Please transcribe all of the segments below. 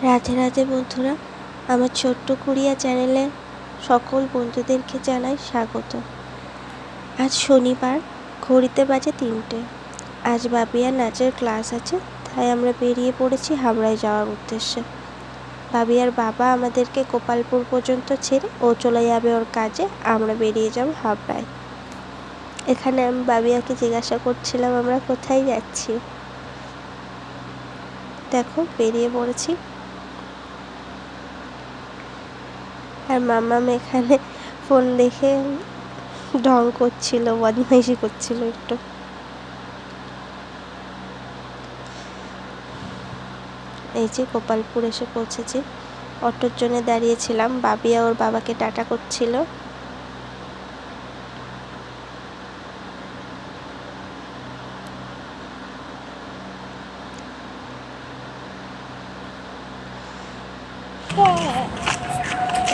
রাধে রাধে বন্ধুরা, আমার ছোট্ট কুড়িয়া চ্যানেলে সকল বন্ধুদেরকে জানাই স্বাগত। আজ শনিবার, ঘড়িতে বাজে 3টে। আজ বাবিয়ার নাচের ক্লাস আছে, তাই আমরা বেরিয়ে পড়েছি হাবড়ায় যাওয়ার উদ্দেশ্যে। বাবিয়ার বাবা আমাদেরকে গোপালপুর পর্যন্ত ছেড়ে ও চলে যাবে ওর কাজে, আমরা বেরিয়ে যাব হাবড়ায়। এখানে আমি বাবিয়াকে জিজ্ঞাসা করছিলাম আমরা কোথায় যাচ্ছি। দেখো বেরিয়ে পড়েছি। আর মাম্মাম এখানে ফোন দেখে ঢং করছিল, বদমাইশি করছিল একটু। এই যে গোপালপুর এসে পৌঁছেছি। অটোর জন্য দাঁড়িয়েছিলাম, বাবিয়া ওর বাবাকে টাটা করছিল।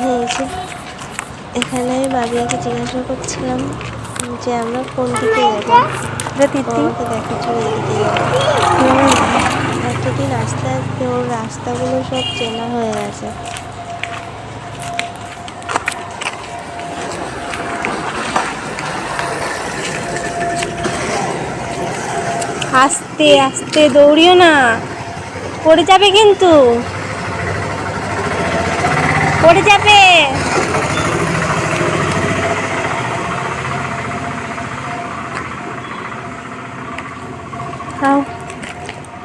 এই যে এখানে আমি বাবিয়াকে জিজ্ঞাসা করছিলাম যে আমরা কোন দিকে যাবো। আমাকে দেখাচ্ছিল এদিকে যাবো। এতদিন আস্তে আস্তে ওর রাস্তাগুলো সব চেনা হয়ে গেছে। আস্তে আস্তে দৌড়িও না, পড়ে যাবে কিন্তু, পড়ে যাবে।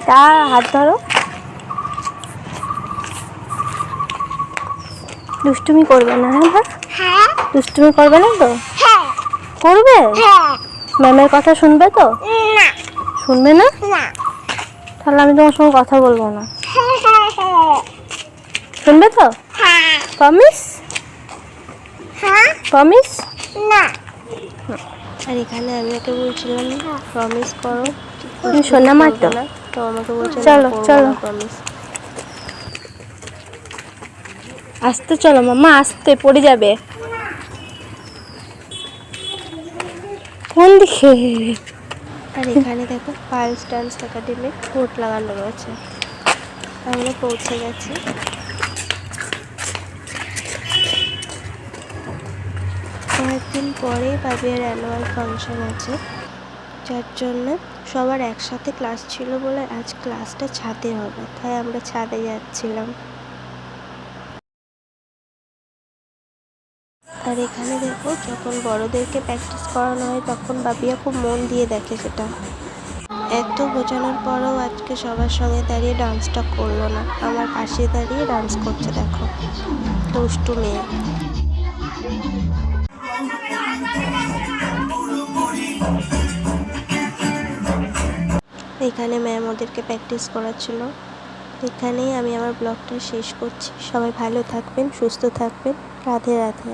তা হাত ধরো। দুষ্টুমি করবে না? হ্যাঁ, দুষ্টুমি করবে না তো? করবে? ম্যামের কথা শুনবে তো? শুনবে না? তাহলে আমি তোমার সঙ্গে কথা বলবো না। শুনবে তো? প্রমিস? প্রমিস? আর এখানে আমি ওকে বলছিলাম প্রমিস করো, তুমি শোনা মাত্র না তো আমাকে বলছে চলো চলো প্রমিস। আস্তে চলো মাম্মা, আস্তে, পড়ে যাবে। কোন দিকে? আর এখানে দেখো পালস ডান্স একাডেমি বোর্ড লাগানো রয়েছে। আমরা পৌঁছে গেছি। কয়েকদিন পরে বাবিয়ার অ্যানুয়াল ফাংশন আছে, যার জন্য সবার একসাথে ক্লাস ছিল বলে আজ ক্লাসটা ছাদে হবে, তাই আমরা ছাদে যাচ্ছিলাম। আর এখানে দেখো যখন বড়দেরকে প্র্যাকটিস করানো হয় তখন বাবিয়া খুব মন দিয়ে দেখে সেটা। এত বোঝানোর পরেও আজকে সবার সঙ্গে দাঁড়িয়ে ডান্সটা করলো না, আমার পাশে দাঁড়িয়ে ডান্স করছে। দেখো দুষ্টু মেয়ে। এখানে ম্যাম ওদেরকে প্র্যাকটিস করাচ্ছিল। এখানেই আমি আমার ব্লগটা শেষ করছি। সবাই ভালো থাকবেন, সুস্থ থাকবেন। রাধে রাধে।